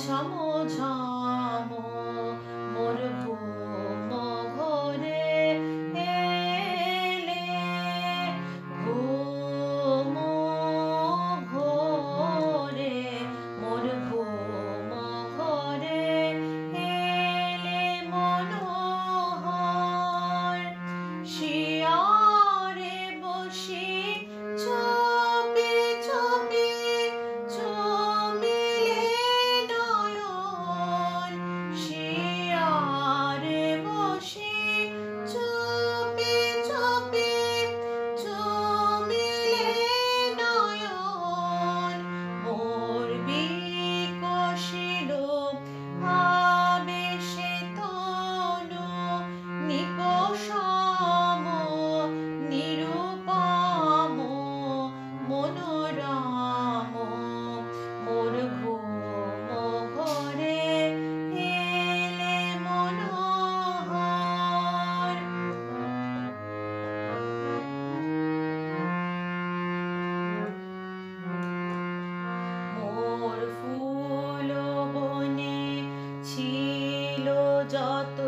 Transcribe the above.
ঝম ঝম মোর ঘুম ঘরে এলে, ঘুম ঘরে মোর ঘুম ঘরে এলে মনোহর, শিয়রে বসি চপি চপি চুমিলে নয়ন, শিয়রে বসি চপি চপি চুমিলে নয়ন, মোর বিকশিল আবেশে তনু নিকষম নিরুপম মনোরম, মোর ঘুম ঘরে এলে মনোহর। মোর ফুল বনে ছিল যত